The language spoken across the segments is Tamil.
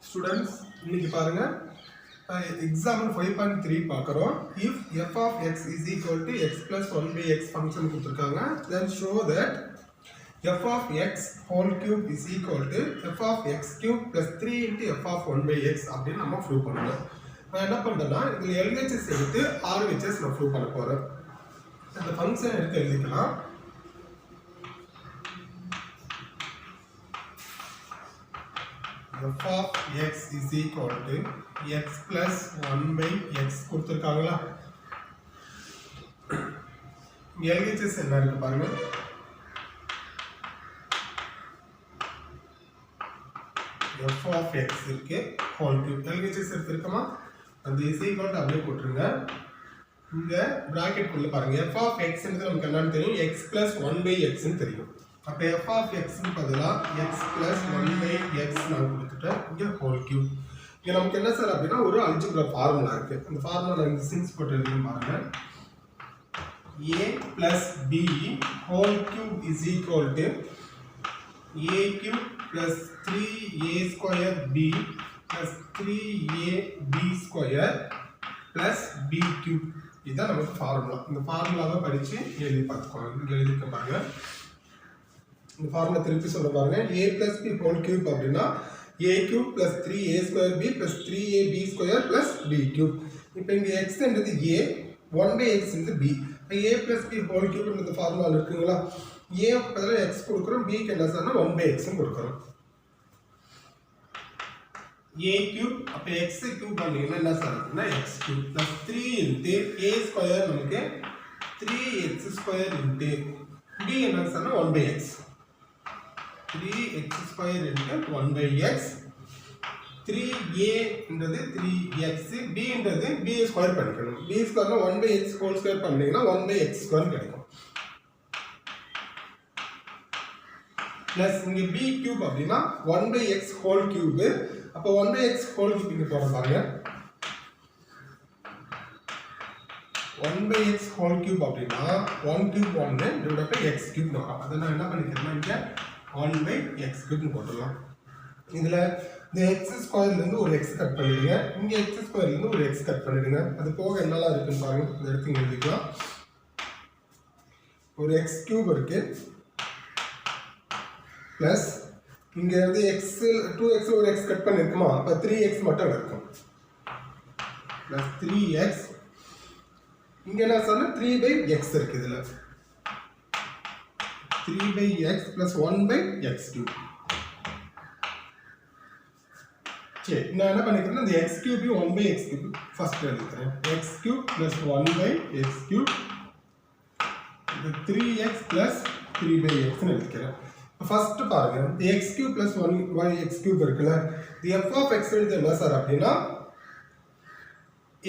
Students, இன்னைக்கு பாருங்க example 5.3 பார்க்கறோம். If f of x is equal to x plus 1 by x function கொடுத்திருக்காங்க, then show that f of x whole cube is equal to f of x cube plus 3 into f of 1 by x அப்படின்னு நம்ம ப்ரூவ் பண்ணணும். நான் என்ன பண்றேன்னா இதுல LHS எடுத்து RHS நான் ப்ரூவ் பண்ண போறேன். அந்த ஃபங்க்ஷன் எடுத்து எழுதிக்கலாம். f of x is equal to x plus 1 by x கொடுத்திருக்காங்களா? இங்க LHS என்ன இருக்கு பாருங்க. f of x இருக்கு whole cube. LHS எடுத்துக்கமா அந்த is equal to அப்படியே போட்டுருங்க. இங்க பிராக்கெட் குள்ள பாருங்க f of x ன்றது நமக்கு என்னன்னு தெரியும், x plus 1 by x ன்னு தெரியும். அப்ப f of x க்கு பதிலா x plus 1 by x நான் கொடுத்துட்டேன். இங்க whole cube. இங்க நமக்கு என்ன சார் அப்படினா ஒரு அல்ஜிப்ரா ஃபார்முலா இருக்கு. அந்த ஃபார்முலா நான் இந்த சின்ஸ் போட்டு எழுதுறேன் பாருங்க. a plus b whole cube is equal to a cube plus 3a square b plus 3ab square plus b cube. இதான் நமக்கு ஃபார்முலா. இந்த ஃபார்முலாவை படிச்சு எழுதி பார்த்துக்கோங்க. இங்க எழுதிக்க பாருங்க. இந்த ஃபார்முலா திருப்பி சொல்ல பாருங்க. a plus b whole cube அப்படினா a cube plus 3a square b plus 3ab square plus b cube. இப்போ இங்க x என்றது a, 1 by x என்றது b. a plus b whole cube இந்த ஃபார்முலா இருக்குங்களா? a க்கு பதிலா x கொடுக்கிறோம், b க்கு என்ன சார்னா 1 by x ன்னு கொடுக்கிறோம். a cube அப்ப x cube பண்ணீங்கன்னா என்ன சார் அப்படினா x cube plus 3 into a square நமக்கு 3x square into b என்ன சார்னா 1 by x. 3x square into 1 by x. 3a என்றது 3x, b என்றது b ஸ்கொயர் பண்ணிக்கணும். b ஸ்கொயர்னா 1 by x whole square பண்ணீங்கன்னா 1 by x ஸ்கொயர் கிடைக்கும். பிளஸ் இங்க b கியூப் அப்படினா 1 by x ஹோல் கியூப். அப்ப 1 by x ஹோல் கியூப் இங்க போற பாருங்க. 1 by x ஹோல் கியூப் அப்படினா 1 cube 1 divided by x cube வரும். அத நான் என்ன பண்ணிக்கிறேன்னா இங்க 1 by x cube னு போட்டுடலாம். இதுல இந்த x ஸ்கொயர்ல இருந்து ஒரு x கட் பண்ணிடுங்க. இங்க x ஸ்கொயர்ல இருந்து ஒரு x கட் பண்ணிடுங்க. அது போக என்னலாம் இருக்குன்னு பாருங்க. இந்த இடத்துல எழுதிக்கலாம். ஒரு x கியூப் இருக்கு. பிளஸ் இங்க வந்து x 2x ஒரு x கட் பண்ணிருக்குமா? அப்ப 3x மட்டும் இருக்கும். பிளஸ் 3x இங்க என்ன சொன்னா 3 by x இருக்கு இதுல. 3 by x plus 1 by x cube. சரி, நான் என்ன பண்ணிக்கிறேன்னா இந்த x cube 1 by x cube first எழுதிக்கிறேன். x cube plus 1 by x cube. இது 3x plus 3 by x ன்னு எழுதிக்கிறேன். ஃபர்ஸ்ட் பாருங்க, இந்த x cube plus 1 by x cube இருக்குல்ல, இது f of x எழுது என்ன சார் அப்படின்னா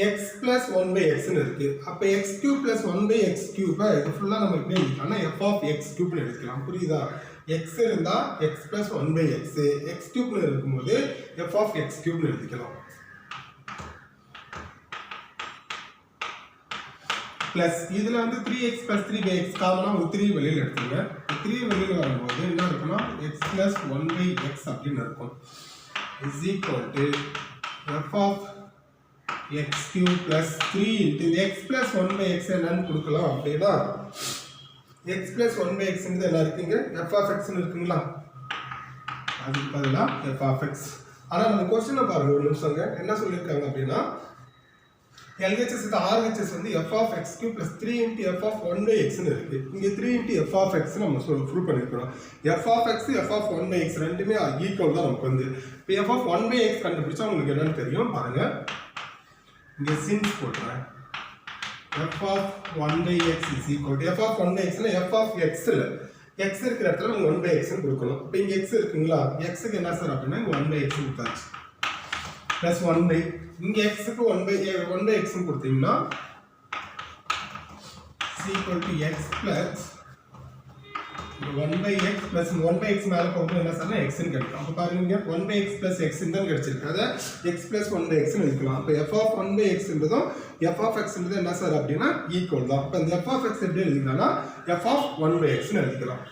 x plus 1 by x ன்னு இருக்கு. அப்ப x cube plus 1 by x cube இது ஃபுல்லா நம்ம எப்படி எழுதிக்கலாம்னா f of x cube ன்னு எழுதிக்கலாம். புரியுதா? x இருந்தா x plus 1 by x, x cube ல இருக்கும்போது f of x cube ன்னு எழுதிக்கலாம். பிளஸ் இதுல வந்து 3x plus 3 by x காமனா ஒரு 3 வெளியில எடுத்துங்க. 3 வெளியில வரும்போது என்ன இருக்குன்னா x plus 1 by x அப்படின்னு இருக்கும். is equal to f of x cube plus 3 into x plus 1 by x என்னன்னு கொடுக்கலாம் அப்படின்னா x plus 1 by x ன்றது என்ன இருக்குங்க? f of x ன்னு இருக்குங்களா? அதுக்கு பதிலா f of x. ஆனா நம்ம क्वेश्चन பாருங்க ஒரு நிமிஷம்ங்க. என்ன சொல்லிருக்காங்க அப்படின்னா LHS இது RHS வந்து f of x cube plus 3 into f of 1 by x ன்னு இருக்கு. இங்க 3 into f of x நம்ம ப்ரூவ் பண்ணிருக்கோம். f of x f of 1 by x ரெண்டுமே ஈக்குவல் தான் நமக்கு வந்து. இப்போ f of 1 by x கண்டுபிடிச்சா உங்களுக்கு என்னன்னு தெரியும் பாருங்க. இங்க சின்ஸ் போடுறேன். f of 1 by x is equal to f of 1 by x னா f of x இல்ல. x இருக்கிற இடத்துல நம்ம 1 by x ன்னு கொடுக்கணும். இப்போ இங்க x இருக்குங்களா? x க்கு என்ன சார் அப்படின்னா 1 by x ன்னு கொடுத்தாச்சு. plus 1 by இங்க x க்கு 1 by x ன்னு கொடுத்தீங்கன்னா is equal to x plus 1 by x plus 1 by x மேல போகும்போது என்ன சார்னா x ன்னு கிடைக்கும். அப்ப பாருங்க 1 by x plus x ன்னு தான் கிடைச்சிருக்கு. அத x plus 1 by x ன்னு எழுதிக்கலாம். அப்ப f of 1 by x ன்றதும் f of x ன்றது என்ன சார் அப்படினா ஈக்குவல் தான். அப்ப இந்த f of x எப்படி எழுதிக்கலாம்னா f of 1 by x ன்னு எழுதிக்கலாம்.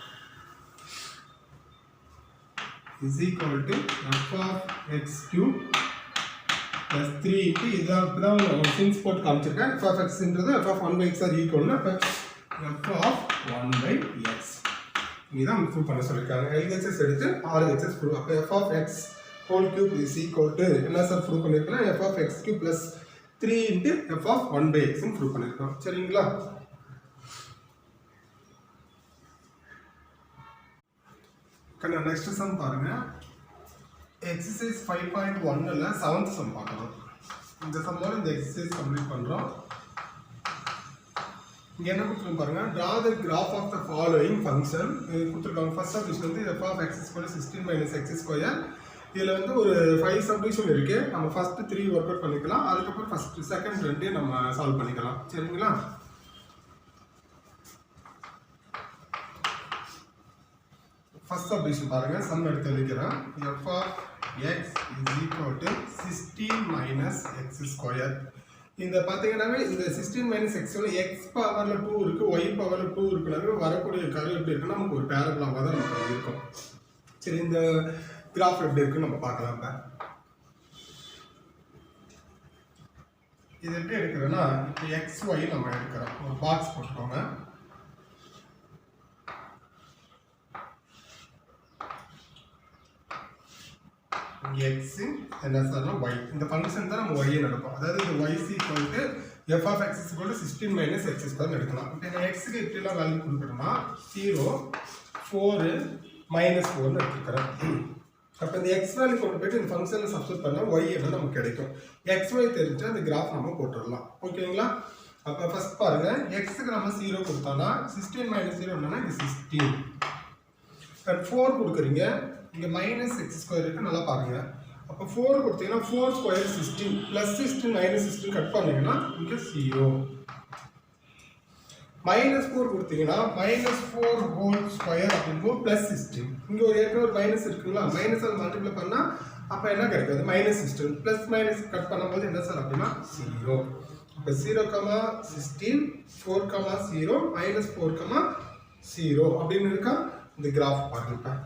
is equal to f of x cube plus 3 into இதான் சின்ஸ் போட்டு காமிச்சிருக்கேன். f of x என்றது f of 1 by x are equal னா f of 1 by x இதான் ப்ரூவ் பண்ண சொல்லியிருக்காங்க. LHS எடுத்து RHS ப்ரூவ். அப்போ f of x whole cube is equal to என்ன சார் ப்ரூவ் பண்ணியிருக்கோம்? f of x cube plus 3 into f of 1 by x prove பண்ணியிருக்கோம். சரிங்களா? கண்ணா நெக்ஸ்ட் சம் பாருங்க. எக்ஸசைஸ் 5.1ல 7th சம் பார்க்கலாம். இந்த சம்மோட இந்த எக்ஸசைஸ் கம்ப்ளீட் பண்றோம். இங்க என்ன கொடுத்துருக்கோம் பாருங்க. draw the graph of the following function. கொடுத்துருக்காங்க. ஃபர்ஸ்ட் சப்டிவிஷன் வந்து f of x = 16 - x square. இதுல வந்து ஒரு 5 சப்டிவிஷன் இருக்கு. நம்ம ஃபர்ஸ்ட் 3 வொர்க் அவுட் பண்ணிக்கலாம். அதுக்கு அப்புறம் ஃபர்ஸ்ட் செகண்ட் 2 நம்ம சால்வ் பண்ணிக்கலாம். சரிங்களா? ஃபர்ஸ்ட் சப்டிவிஷன் பாருங்க. சம் எடுத்து எழுதிக்கிறேன். f of x is equal to 16 - x square. இந்த பாத்தீங்கன்னாவே இந்த 16 - x ல x பவர்ல 2 இருக்கு, y பவர்ல 2 இருக்குனாவே வரக்கூடிய கர்வ் எப்படி இருக்குன்னா நமக்கு ஒரு பேரபோலாவா தான் நமக்கு இருக்கும். சரி, இந்த கிராஃப் எப்படி இருக்குன்னு நம்ம பார்க்கலாம். இது எப்படி எடுக்கிறோன்னா இப்போ xy நம்ம எடுக்கிறோம். ஒரு பாக்ஸ் போட்டுக்கோங்க. x என்ன சார்னா y. இந்த ஃபங்க்ஷன் தான் நம்ம y நடக்கும். அதாவது இந்த y f of x = 16 - x square எடுக்கலாம். இப்போ இந்த x க்கு இப்படிலாம் வேல்யூ கொடுக்கறோம்னா 0 4 -4 ன்னு எடுத்துக்கிறேன். அப்போ இந்த x வேல்யூ கொண்டு போயிட்டு இந்த ஃபங்க்ஷன்ல சப்ஸ்டிட்யூட் பண்ணா y என்ன நமக்கு கிடைக்கும். xy தெரிஞ்சா அந்த கிராஃப் நம்ம போட்டுறலாம். ஓகேங்களா? அப்போ ஃபர்ஸ்ட் பாருங்க. x க்கு நம்ம 0 கொடுத்தோம்னா 16 - 0 என்னன்னா இது 16. அண்ட் 4 கொடுக்குறீங்க. இங்க -x ஸ்கொயர் இருக்கு, நல்லா பாருங்க. அப்போ 4 கொடுத்தீங்கன்னா 4 ஸ்கொயர் 16 +16 -16 கட் பண்ணீங்கன்னா இங்க 0. -4 கொடுத்தீங்கன்னா -4 ஹோல் ஸ்கொயர் அப்படிங்கும்போது +16. இங்க ஒரு ஏற்கனவே ஒரு மைனஸ் இருக்குங்களா, மைனஸ் ஆல் மல்டிப்ளை பண்ணா அப்ப என்ன கிடைக்கும்? -16 ப்ளஸ் மைனஸ் கட் பண்ணும்போது என்ன சார் அப்படின்னா 0. அப்ப 0, 16 4, 0 -4, 0 அப்படின்னு இருக்கா. இந்த கிராஃப் பாருங்க.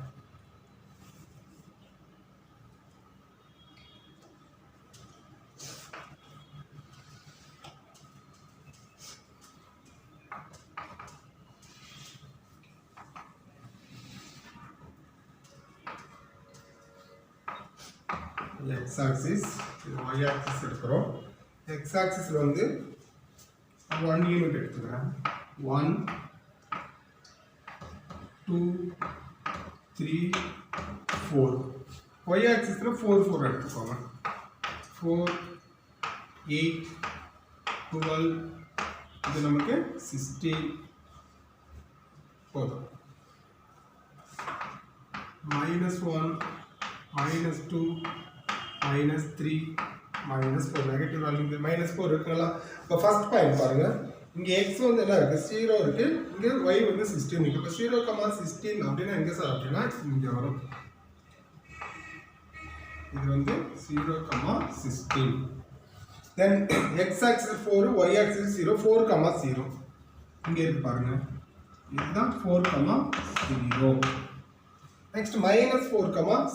x axis, y axis எடுக்கிறோம். x axis வந்து 1 யூனிட் எடுத்துக்கிறேன். 1 2 3 4. y axis 4 எடுத்துக்கோங்க. 4 8 12 இது நமக்கு 16 போதும். -1 -2 -3 -4 நெகட்டிவ் வேல்யூ -4 இருக்குங்களா. இப்போ ஃபர்ஸ்ட் பாயிண்ட் பாருங்க. இங்க x வந்து என்ன இருக்கு? 0 இருக்கு. இங்க y வந்து 16 இருக்கு. இப்போ 0, 16 அப்படின்னா எங்க சார் அப்படின்னா இங்க வரும். இது வந்து 0, 16. தென் x axis 4, y axis 0, 4, 0 இங்க இருக்கு பாருங்க. இதுதான் 4, 0. நெக்ஸ்ட் -4,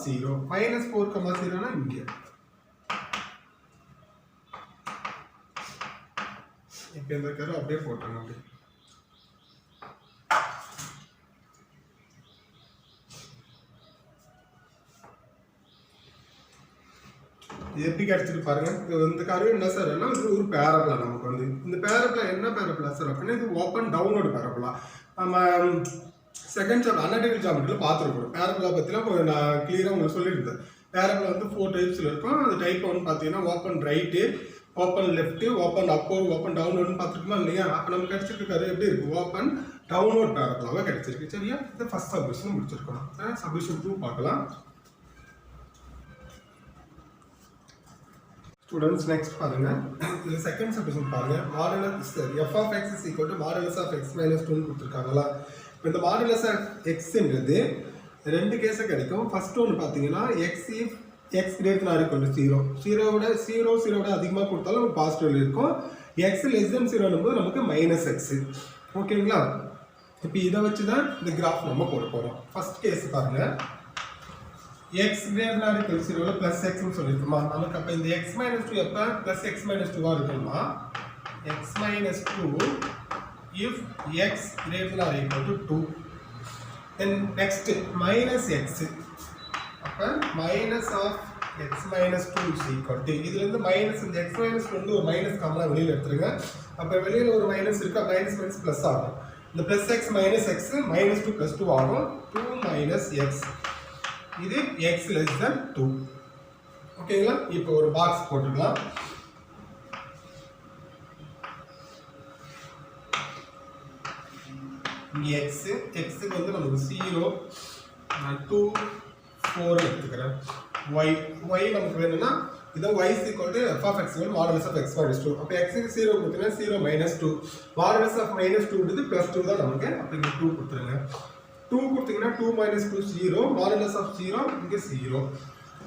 0. -4, 0 னா இங்க. இப்போ இந்த கர்வ் அப்படியே போட்டுறோம். அப்படியே எப்படி கிடைச்சிட்டு பாருங்க. இந்த கர்வ் என்ன சார்? இது ஒரு பேரபோலா. நமக்கு வந்து இந்த பேரபோலா என்ன பேரபோலா சார் அப்படின்னா இது ஓப்பன் டவுன்வர்ட் பேரபோலா. நம்ம செகண்ட் சாப்டர் அனலிட்டிக்கல் ஜியோமெட்ரியில பார்த்துருக்கோம். பேரபோலா பற்றிலாம் நான் கிளியராக உங்களுக்கு சொல்லியிருந்தேன். பேரபோலா வந்து 4 டைப்ஸில் இருக்கும். அந்த டைப் ஒன்று பார்த்தீங்கன்னா open right, open left, open upward, open டவுன்வர்ட்னு பார்த்துருக்கோமா இல்லையா? அப்போ நம்ம கிடைச்சிருக்காரு எப்படி இருக்கு? ஓப்பன் டவுன்வர்ட் பேரபோலாவாக கிடைச்சிருக்கு. சரியா? இது ஃபர்ஸ்ட் சப்டிவிஷன் முடிச்சிருக்கோம். சப்டிவிஷன் 2 பார்க்கலாம். ஸ்டூடெண்ட்ஸ் நெக்ஸ்ட் பாருங்க. இது செகண்ட் சப்டிவிஷன் பாருங்க. Modulus f of x is equal to modulus of x - 2 கொடுத்துருக்காங்களா. இப்போ இந்த மாடுலஸ் ஆஃப் xன்றது ரெண்டு கேஸை கிடைக்கும். ஃபர்ஸ்ட் ஒன்று பார்த்தீங்கன்னா x greater than or equal to 0. 0 விட அதிகமாக கொடுத்தாலும் நமக்கு பாசிட்டிவ் இருக்கும். x less than 0 போது நமக்கு -x. ஓகேங்களா? இப்போ இதை வச்சு தான் இந்த கிராஃப் நம்ம போட போகிறோம். ஃபர்ஸ்ட் கேஸ் பாருங்க. x greater than or equal to 0 plus x னு சொல்லிருக்கோமா நமக்கு அப்ப இந்த x minus 2 எப்ப plus x minus 2 ஆ இருக்குமா x minus 2 if x greater than or equal to 2 then next minus x அப்ப minus of x minus 2 is equal to இதுல இருந்து minus இந்த x minus 2 வந்து ஒரு மைனஸ் காமனா வெளியில எடுத்துருங்க அப்ப வெளியில ஒரு மைனஸ் இருக்கா மைனஸ் மைனஸ் பிளஸ் ஆகும் இந்த plus x minus x minus 2 plus 2 ஆகும் 2 minus x இது x less than 2 ஓகேங்களா இப்போ ஒரு பாக்ஸ் போட்டுக்கலாம் இங்க x க்கு வந்து நமக்கு 0 2 4 எடுத்துக்கறேன் y நமக்கு வேணும்னா இது y is equal to f of x modulus of x minus 2 அப்ப x க்கு 0 கொடுத்தீங்கன்னா 0 minus 2 modulus of minus 2 ன்றது plus 2 தான் நமக்கு அப்ப இங்க 2 கொடுத்துருங்க 2 கொடுத்தீங்கன்னா 2 minus 2 0 modulus of 0 இங்க 0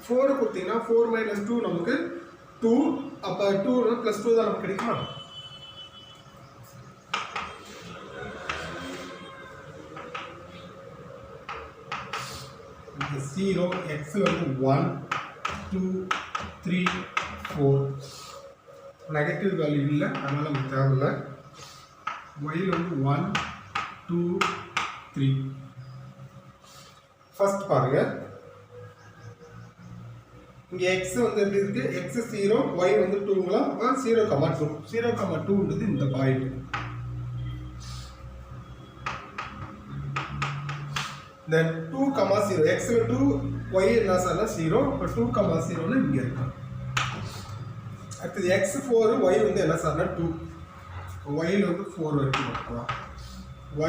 4 கொடுத்தீங்கன்னா 4 minus 2 நமக்கு 2 அப்ப 2 plus 2 தான் நமக்கு கிடைக்குமா இங்க 0 x வந்து 1 2 3 4 நெகட்டிவ் வேல்யூ இல்ல அதனால நமக்கு தேவையில்ல y வந்து 1 2 3 ஃபர்ஸ்ட் பாருங்க இங்க x வந்து எப்படி இருக்கு x 0 y வந்து 2ங்களா அப்ப 0,2 0,2 ன்றது இந்த பாயிண்ட் then 2,0 x ல 2 y என்ன சார்னா 0 அப்ப 2,0 ன்னு இங்க இருக்கு அடுத்து x4 y வந்து என்ன சார்னா 2 y ல வந்து 4 வரைக்கும் வரலாம்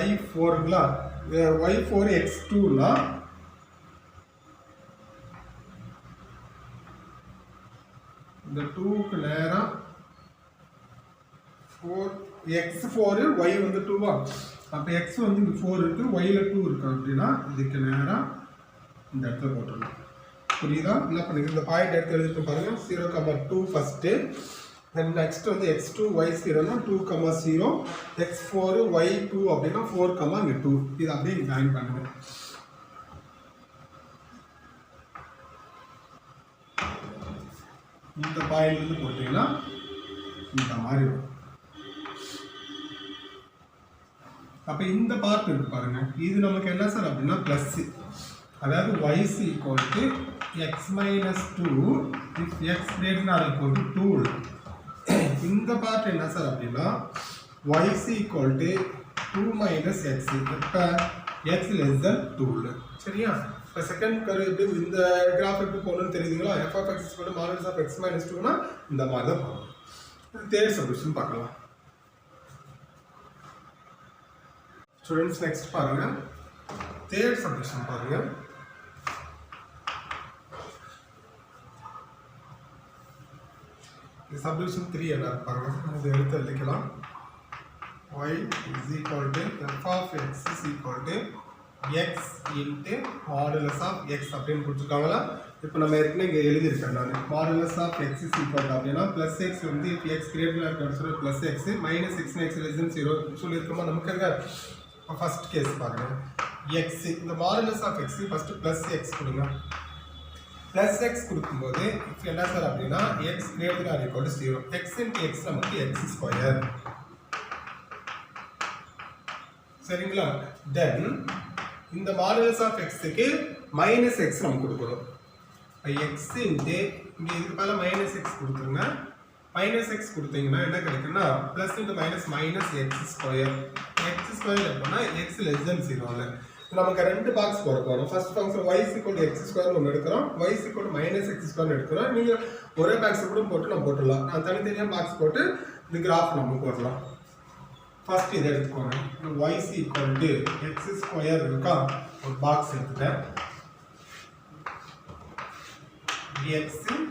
y4ங்களா y4 x2 னா இந்த 2 க்கு நேரா 4 x4 y வந்து 2 வா அப்ப x வந்து இங்க 4 இருக்கு y ல 2 இருக்கு அப்படினா இதுக்கு நேரா இந்த இடத்துல போட்டுறலாம் புரியுதா என்ன பண்ணுங்க இந்த பாயிண்ட் எடுத்து எழுதிட்டு பாருங்க 0,2 ஃபர்ஸ்ட் then next வந்து x2 y0 னா 2,0 x4 y2 அப்படினா 4, இங்க 2 இது அப்படியே ஜாயின் பண்ணுங்க இந்த பாயிண்ட் வந்து போட்டீங்கன்னா இந்த மாதிரி வரும் அப்ப இந்த பார்ட் இருக்கு பாருங்க இது நமக்கு என்ன சார் அப்படினா பிளஸ் அதாவது y is equal to x minus 2 if x greater than or equal to 2 இந்த பார்ட் என்ன சார் அப்படினா y is equal to 2 minus x இப்ப x less than 2 சரியா இப்ப செகண்ட் கர்வ் எப்படி இந்த கிராஃப் எப்படி போணும்னு தெரியுதுங்களா f of x is modulus of x minus 2 னா இந்த மாதிரி தான் போகும் தேர்ட் சொல்யூஷன் பார்க்கலாம் ஸ்டூடண்ட்ஸ் நெக்ஸ்ட் பாருங்க தேர்ட் சொல்யூஷன் பாருங்க இந்த சொல்யூஷன் 3 என்ன பாருங்க இத எடுத்து எழுதிக்கலாம் y is equal to f of x is equal to x into modulus of x அப்படினு கொடுத்திருக்காங்களா இப்போ நம்ம ஏற்கனவே இங்க எழுதி இருக்கேன் நான் modulus of x is equal to அப்படினா plus x வந்து if x greater than or equal to plus x minus x x less than 0 சொல்லிருக்கோமா நமக்கு அங்க ஃபர்ஸ்ட் கேஸ் பாருங்க x இந்த modulus of x first plus x கொடுங்க plus x கொடுக்கும்போது if என்ன சார் அப்படினா x greater than or equal to 0 x into x நமக்கு x ஸ்கொயர் சரிங்களா then இந்த modulus of x க்கு minus x நமக்கு கொடுக்கணும் x into இங்க இதுக்கு பதிலா minus x கொடுத்துருங்க minus x கொடுத்தீங்கன்னா என்ன கிடைக்கும்னா plus into minus minus x square x square எப்பனா x less than 0 ல நமக்கு ரெண்டு பாக்ஸ் போட போறோம் first function y is equal to x square ஒன்னு எடுக்கறோம் y is equal to minus x square எடுக்கறோம் நீங்க ஒரே பாக்ஸ் கூட போட்டு நம்ம போட்டுடலாம் நான் தனித்தனியா பாக்ஸ் போட்டு இந்த கிராஃப் நம்ம போடலாம் ஃபர்ஸ்ட் இத எடுத்துக்கோங்க y is equal to x square இருக்கா ஒரு பாக்ஸ் எடுத்துட்டேன் x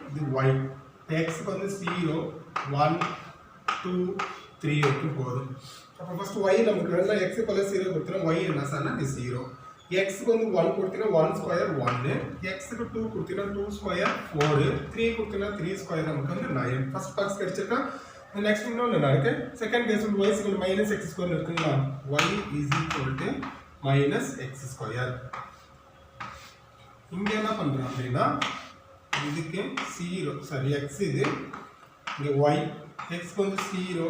இது y x க்கு வந்து 0 1 2 3 வரைக்கும் போகுது அப்ப ஃபர்ஸ்ட் y நமக்கு வேணும்னா x க்கு பதிலா 0 கொடுத்தா y என்ன சார்னா இது 0 x க்கு வந்து 1 கொடுத்தீனா 1 ஸ்கொயர் 1 x க்கு 2 கொடுத்தீனா 2 ஸ்கொயர் 4 3 கொடுத்தீனா 3 ஸ்கொயர் நமக்கு வந்து 9 ஃபர்ஸ்ட் பாக்ஸ் கிடைச்சிருக்கா next இன்னொன்னு என்ன இருக்கு second case y is equal to minus x square இருக்குங்களா y is equal to minus x square இங்கே என்ன பண்ணுறோம் அப்படின்னா இதுக்கு 0 சாரி எக்ஸ் இது இங்கே ஒய் எக்ஸ்க்கு வந்து 0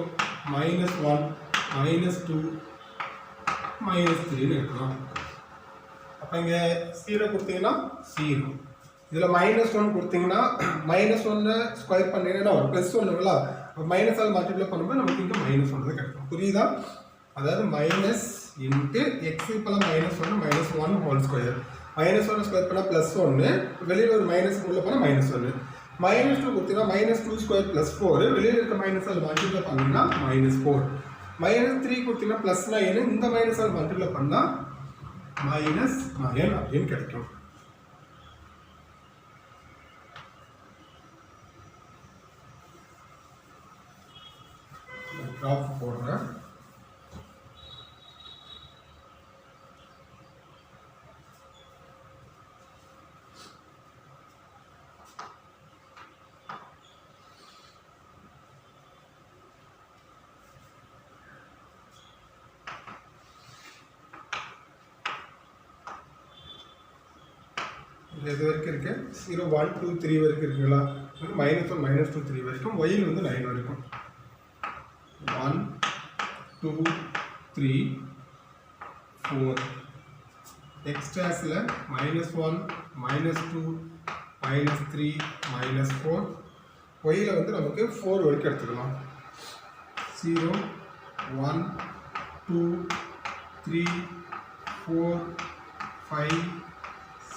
-1 -2 -3ன்னு எடுக்கலாம். அப்போ இங்கே 0 கொடுத்தீங்கன்னா 0 இதில் -1 கொடுத்தீங்கன்னா -1 ஸ்கொயர் பண்ணிங்கன்னா ஒரு +1ங்களா மைனஸ் ஆல் மல்டிப்ளை பண்ணும்போது நமக்கு இங்கே -1 தான் கிடைக்கும். புரியுதா? அதாவது மைனஸ் இன்ட்டு எக்ஸ் இப்போலாம் -1 -1 ஹோல் ஸ்கொயர் -1 ஸ்கொயர் பண்ணால் +1 வெளியில் ஒரு மைனஸ் உள்ள போனால் -1 -2 கொடுத்தீங்கன்னா -2 ஸ்கொயர் +4 வெளியில் இருக்க மைனஸ் ஆல் மல்டிப்ளை பண்ணிங்கன்னா -4 -3 கொடுத்தீங்கன்னா +9 இந்த மைனஸ் ஆல் மல்டிப்ளை பண்ணால் -9 அப்படின்னு கிடைக்கும். ட்ராப் போடுறேன். இது வரைக்கும் இருக்கு 0 1 2 3 வரைக்கும் இருக்குங்களா -1 -2 3 வரைக்கும் ஒயில் வந்து 9 வரைக்கும் 1 2 3 4 எக்ஸ்ட்ராஸில் -1 -2 -3 -4 ஒயில் வந்து நமக்கு 4 வரைக்கும் எடுத்துக்கலாம் 0 1 2 3 4 5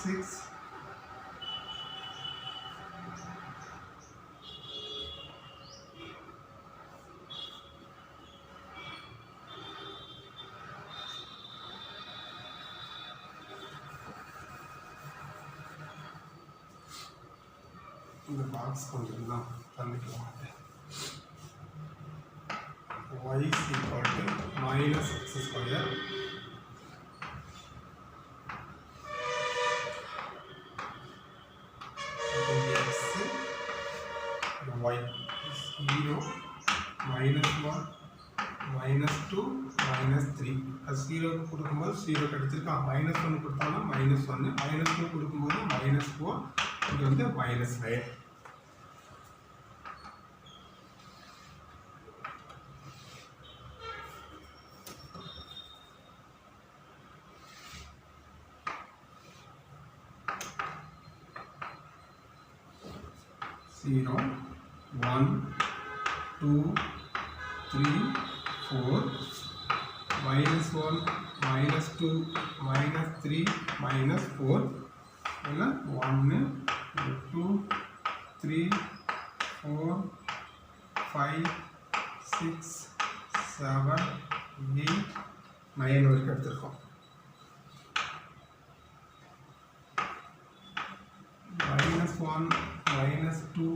6 இந்த பாக்ஸ் கொஞ்சம் தான் பண்ணிக்கலாம். y equal to minus x square x y 0 -1 -2 -3 அது 0 கொடுக்கும்போது 0 கிடைச்சிருக்கா -1 கொடுத்தாலும் -1 -2 கொடுக்கும்போது -4 இது வந்து -9 0 1 2 3 4 -1 -2 -3 -4 இல்லை 1 2 3 4 5 6 7 8 9 வரைக்கும் எடுத்திருக்கோம். -1 -2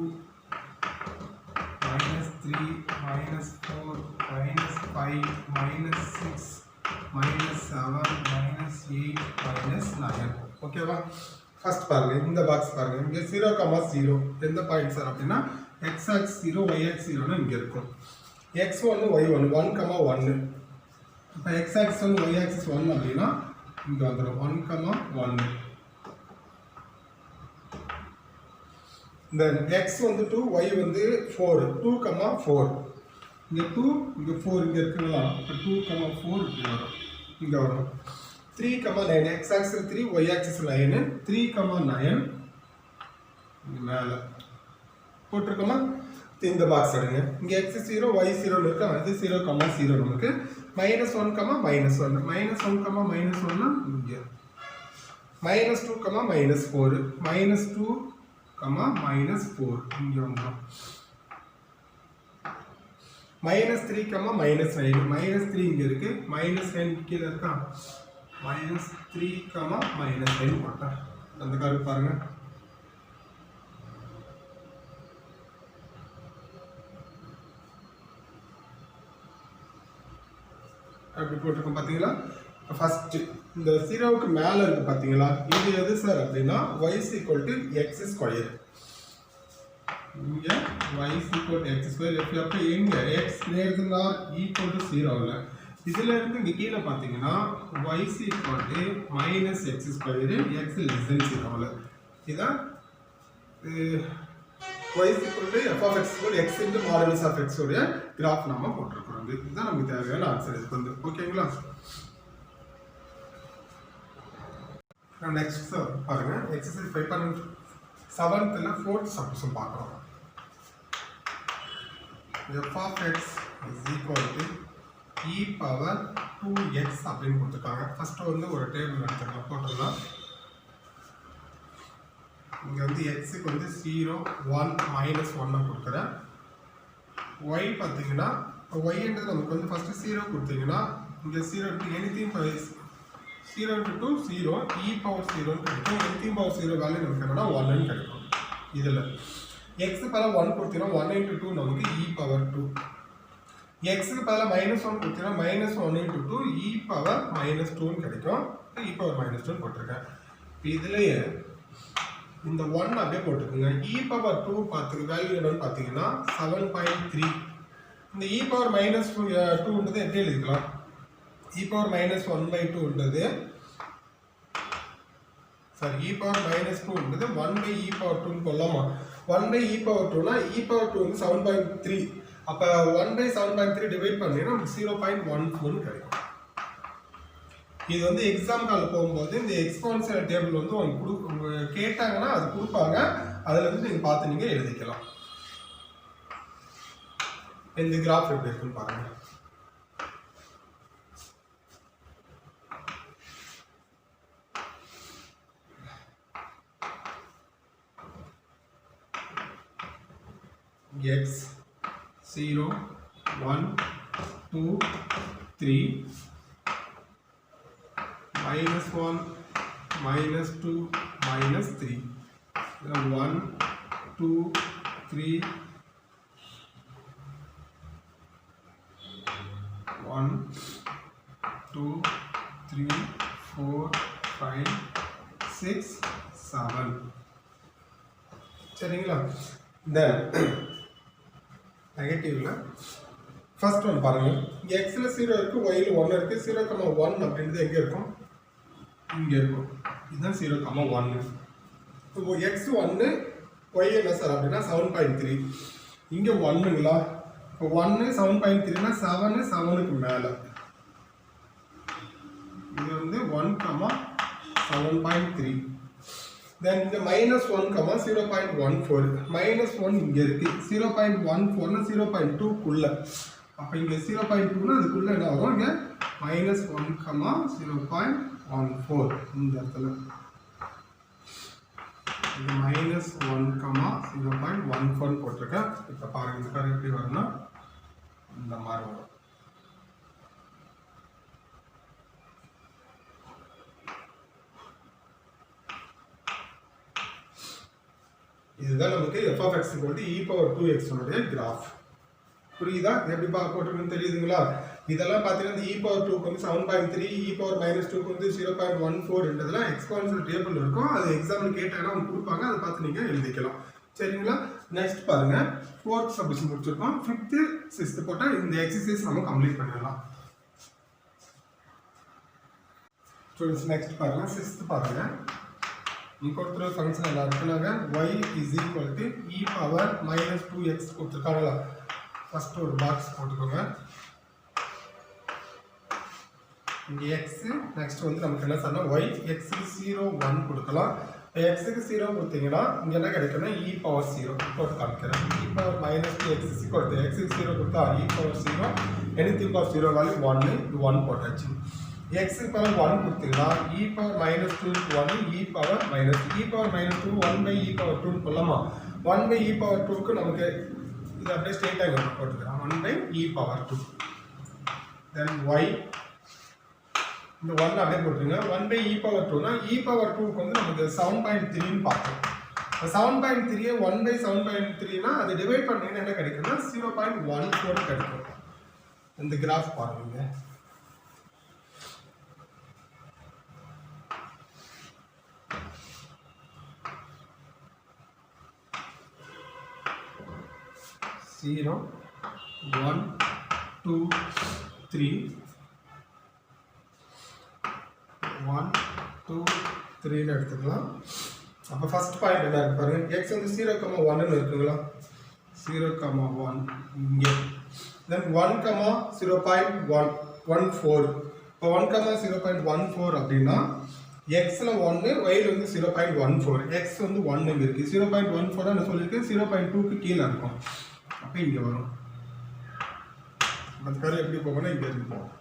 -3 -4 -5 -6 -7 -8 -9 ஓகேவா? ஃபர்ஸ்ட் பாருங்க இந்த பாக்ஸ் பாருங்க இங்கே 0, 0 எந்த பாயிண்ட் சார் அப்படின்னா x ஆக்ஸ் 0 y ஆக்ஸ் 0ன்னு இங்கே இருக்கும் x1 y1 1, 1 இப்போ x ஆக்ஸ் 1 y ஆக்சிஸ் 1 அப்படின்னா இங்கே வந்துடும் 1, 1 இந்த x வந்து 2 y வந்து 4 2, 4 இங்கே 2 இங்கே 4 இங்கே இருக்குங்களா இப்போ 2, 4 இப்படி வரும் இங்கே வரும் 3, 9 x ஆக்சிஸ் 3 y ஆக்சிஸ் 9 3, 9 இங்கே மேலே போட்டிருக்கோமா இந்த பாக்ஸ் எடுங்க இங்கே x 0 y 0 இருக்கு அது 0, 0 நமக்கு -1, -1 -1, இங்கே -2, -4 -2, -4 இங்கே வந்துடும் -3, -9 -3 இங்கே இருக்கு -9 கீழே இருக்கா -3, -9 போட்டா அந்த கரு பாருங்க அப்படி போட்டிருக்கோம் பார்த்தீங்களா ஃபர்ஸ்ட் இந்த 0க்கு மேலே இருக்கு பார்த்தீங்களா இது எது சார் அப்படின்னா y = x². இங்கே y = x². எப்போ எங்க x greater than or equal to 0 இல்லை இதில் இருந்து இங்கே கீழே பார்த்தீங்கன்னா y is equal to minus x square x less than 0. இதுதான் y is equal to f of x equal x into modulus of x உடைய கிராஃப் நாம போட்டிருக்கிறோம். இதுதான் நமக்கு தேவையான ஆன்சர் இதுக்கு வந்து. ஓகேங்களா? நெக்ஸ்ட் பாருங்க எக்ஸசைஸ் 5.7ல 4th சப்டிஷன் பார்க்குறோம். f of x is equal to e power 2x அப்படின்னு கொடுத்துருக்காங்க. ஃபர்ஸ்ட் வந்து ஒரு டேபிள் எடுத்துக்கலாம் போட்டுடலாம். இங்கே வந்து எக்ஸுக்கு வந்து 0 1 மைனஸ் 1 கொடுக்குறேன். ஒய் பார்த்தீங்கன்னா ஒய்ன்றது நமக்கு வந்து ஃபஸ்ட்டு 0 கொடுத்தீங்கன்னா இங்கே 0 to anything 0 to 0 e power 0 கிடைக்கும். எனிதிங் பவர் 0 வேல்யூ நமக்கு என்னன்னா 1 கிடைக்கும். இதில் எக்ஸுக்கு பதிலாக 1 கொடுத்தீங்கன்னா 1 into 2 நமக்கு e பவர் 2. எக்ஸுக்கு பதிலாக -1 கொடுத்தீங்கன்னா -1 into 2 e பவர் -2 கிடைக்கும். e பவர் -2 போட்டிருக்கேன். இப்போ இதுலேயே இந்த 1 அப்படியே போட்டுக்கோங்க. e பவர் 2 பார்த்துக்கு வேல்யூ என்னன்னு பார்த்தீங்கன்னா 7.3. இந்த e பவர் -2ன்றது எப்படி எழுதிக்கலாம்? e பவர் -1/2ன்றது சாரி e பவர் -2ன்றது 1/e பவர் 2 கொள்ளலாமா? 1/e பவர் 2னா e பவர் 2 வந்து 7.3. அப்போ 1/7.3 டிவைட் பண்ணினா நமக்கு 0.14 கிடைக்கும். இது வந்து எக்ஸாம் கால் போகும்போது இந்த எக்ஸ்பான்சியல் டேபிள் வந்து உங்களுக்கு கேட்டாங்கன்னா அது கொடுப்பாங்க. அதில் வந்து நீங்கள் பார்த்து நீங்கள் எழுதிக்கலாம். இந்த கிராஃப் எப்படி இருக்குன்னு பாருங்க. x 0 1 2 3 -1 -2 -3 1 2 3 1 2 3 4 5 6 7 சரிங்களா? தென் நெகட்டிவ்ல ஃபர்ஸ்ட் ஒன் பாருங்க. எக்ஸில் 0 இருக்கு, ஒய்ல 1 இருக்கு. 0,1 அப்படின்றது எங்கே இருக்கும்? இங்கே இருக்கும். இதுதான் 0,1. இப்போ எக்ஸ் 1 ஒய் என்ன சார் அப்படின்னா 7.3. இங்கே 1ங்களா? இப்போ 1 7.3னா 7 7க்கு மேலே. இது வந்து 1,7.3. தென் இந்த -1, 0.14. -1 இங்கே இருக்கு. 0.14னா 0.2க்குள்ள. அப்போ இங்கே 0.2னா அதுக்குள்ள என்ன ஆகும்? இங்கே -1, 0.14 இந்த இடத்துல. இது -1, 0.14 போட்டிருக்கேன். இப்போ பாருங்க இந்த கார் எப்படி வரும்னா இந்த மாதிரி வரும். இதுதான் நமக்கு f of x e power 2x உடைய கிராஃப். புரியுதா? எப்படி போட்டுருக்குன்னு தெரியுதுங்களா? இதெல்லாம் பார்த்தீங்கன்னா e power 2க்கு வந்து 7.3, e power -2க்கு வந்து 0.14ன்றதுலாம் எக்ஸ்பான்சியல் டேபிள் இருக்கும். அது எக்ஸாம்பிள் கேட்டாங்கன்னா அவங்க கொடுப்பாங்க. அதை பார்த்து நீங்கள் எழுதிக்கலாம். சரிங்களா? நெக்ஸ்ட் பாருங்க 4th சப்டிஷன் முடிச்சிருக்கோம். 5th 6th போட்டால் இந்த எக்ஸசைஸ் நம்ம கம்ப்ளீட் பண்ணிடலாம். ஸ்டூடெண்ட்ஸ் நெக்ஸ்ட் பாருங்க 6th பாருங்க. கொடுத்துருக்க ஃபங்க்ஷன் எல்லாம் இருக்குனாங்க. y is equal to e power -2x கொடுத்துருக்காங்களா? ஃபர்ஸ்ட் ஒரு பாக்ஸ் போட்டுக்கோங்க. இங்கே எக்ஸ் நெக்ஸ்ட் வந்து நமக்கு என்ன சொன்னால் ஒய் எக்ஸுக்கு 0 1 கொடுக்கலாம். எக்ஸுக்கு 0 கொடுத்தீங்கன்னா இங்கே என்ன கிடைக்கும்னா e பவர் 0 போட்டு காமிக்கிறேன். e பவர் -2x கொடுத்து எக்ஸுக்கு 0 கொடுத்தா e power 0 anything power 0 value 1 இது 1 போட்டாச்சு. எக்ஸுக்கு பவர் 1 கொடுத்தீங்கன்னா e பவர் -2க்கு 1 e பவர் -2 1/e பவர் 2 கொள்ளலாமா? 1/e பவர் 2க்கு நமக்கு இது அப்படியே ஸ்ட்ரெயிட்டாக போட்டுக்கலாம். 1/e power 2. தென் y இந்த 1 அப்படியே போட்டுருங்க. 1/e பவர் 2னா e பவர் 2க்கு வந்து நமக்கு 7.3ன்னு பார்த்தோம். 7.3 1/7.3னா அது டிவைட் பண்ணீங்கன்னா என்ன கிடைக்கும்னா 0.14 கிடைக்கும். இந்த கிராஃப் பாருங்க. Zero, 1, 2, 3, 1 2 3 எடுத்துக்கலாம். அப்போ ஃபர்ஸ்ட் பாயிண்ட் என்ன இருக்கு பாருங்க, x வந்து 0,1 இருக்குங்களா, 0,1 இங்கே, தென் 1,0.14. இப்போ 1,0.14 அப்படின்னா எக்ஸில் 1, ஒயில் வந்து 0.14, எக்ஸ் வந்து 1 இங்கே இருக்குது, 0.14 நான் சொல்லியிருக்கேன், 0.2க்கு கீழே இருக்கும். அப்போ இங்கே வரும். அந்த கரு எப்படி போகணும், இங்கே இருந்து போகும்.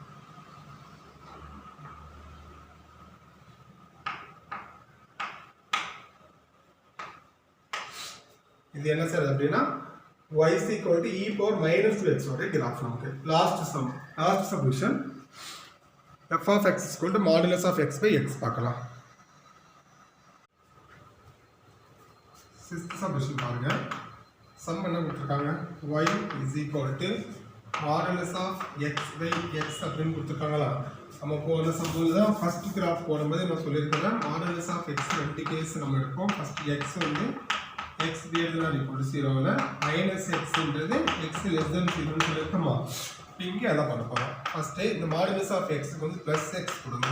இது என்ன சார் அப்படின்னா y is equal to e power minus 2x ஓட கிராஃப் நமக்கு. Last solution f of x is equal to modulus of x by x பார்க்கலாம். சிக்ஸ்த் சொல்யூஷன் பாருங்க, சம் என்ன கொடுத்துருக்காங்க, y is equal to modulus of x by x அப்படின்னு கொடுத்துருக்காங்களா. நம்ம போன சம்பவம் தான் ஃபர்ஸ்ட் கிராஃப் போடும்போது நான் சொல்லியிருக்கேன், modulus of x ரெண்டு கேஸ் நம்ம எடுப்போம். ஃபர்ஸ்ட் x வந்து x greater than or equal to 0ல மைனஸ் எக்ஸ்ன்றது x less than 0ன்னு சொல்லியிருக்கோமா. இங்கே அதான் பண்ண போகிறோம். ஃபர்ஸ்ட்டு இந்த மாடுலஸ் ஆஃப் எக்ஸுக்கு வந்து ப்ளஸ் எக்ஸ் கொடுங்க.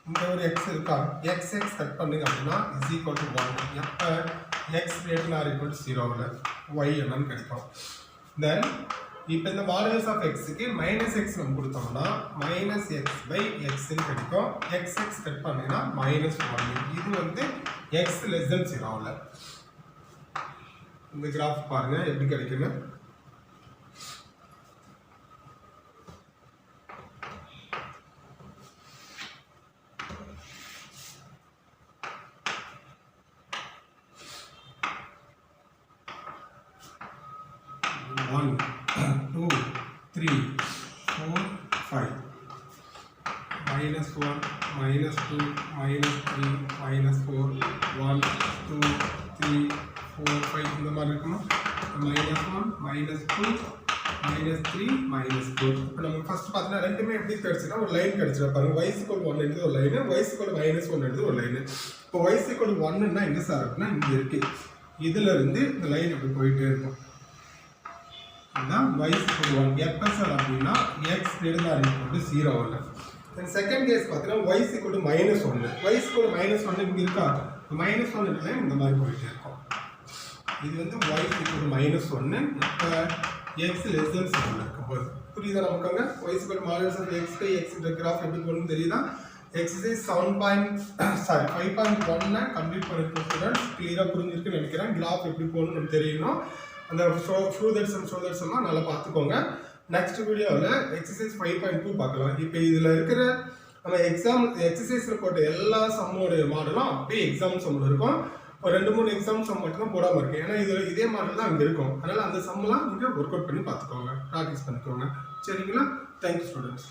இங்கே ஒரு எக்ஸ் இருக்கா, எக்ஸ் கட் பண்ணுங்க அப்படின்னா இஸ் ஈக்குவல் டு 1. எப்போ x greater than or equal to 0ல y என்னன்னு கிடைக்கும். தென் இப்போ இந்த மாடுலஸ் ஆஃப் எக்ஸுக்கு மைனஸ் எக்ஸ் நம்ம கொடுத்தோம்னா மைனஸ் எக்ஸ் பை எக்ஸ்ன்னு கிடைக்கும். எக்ஸ் கட் பண்ணிங்கன்னா மைனஸ் 1. இது வந்து x less than 0ல. இந்த கிராஃப் பாருங்க எப்படி கிடைக்குங்க. One, 2, 3, 4, 5. -1, -2, -3, -4, 1, 2, 3, 4, 5 இந்த மாதிரி இருக்கணும். -1, -2, -3, -4. இப்போ நம்ம ஃபர்ஸ்ட் பார்த்தீங்கன்னா ரெண்டுமே எப்படி கிடைச்சுன்னா ஒரு லைன் கிடைச்சிடும் பாருங்க. y = 1 எடுத்து ஒரு லைன், y = -1 எடுத்து ஒரு லைன். இப்போ y = 1ன்னா எங்கே சார் இருக்குன்னா இங்கே இருக்கு. இதுல இருந்து இந்த லைன் அப்படி போயிட்டே இருக்கும். இதுதான் y = 1. எப்போ சார் அப்படின்னா x greater than or equal to 0ல. தென் செகண்ட் கேஸ் பார்த்தீங்கன்னா y = -1. y = -1 இங்கே இருக்கா, -1 இருக்குல்ல, இந்த மாதிரி போயிட்டே இருக்கும். இது வந்து y = -1 இப்போ x less than 0 இருக்கும்போது புரியுதா நமக்காங்க. y = modulus of x by x இந்த கிராஃப் எப்படி போகணும்னு தெரியுதா. எக்ஸசைஸ் 5.1 கம்ப்ளீட் பண்ணிருக்கோம் ஸ்டூடெண்ட்ஸ். கிளியராக புரிஞ்சிருக்குன்னு நினைக்கிறேன். கிராஃப் எப்படி போகணும்னு நமக்கு தெரியணும். அந்த ஃப்ளூதர்ஸ் எல்லாம் நல்லா பார்த்துக்கோங்க. நெக்ஸ்ட் வீடியோவில் எக்ஸசைஸ் 5.2 பார்க்கலாம். இப்போ இதில் இருக்கிற நம்ம எக்ஸசைஸில் போட்ட எல்லா சம்மோடைய மாடலும் அப்படியே எக்ஸாம் சம்மில் இருக்கும். ஒரு 2-3 எக்ஸாம் சம் மட்டும் தான் போடாமல் இருக்கு. ஏன்னா இதே மாடல் தான் அங்கே இருக்கும். அதனால் அந்த சம்மெல்லாம் நீங்கள் ஒர்க் அவுட் பண்ணி பார்த்துக்கோங்க, ப்ராக்டிஸ் பண்ணிக்கோங்க. சரிங்களா? Thank you students.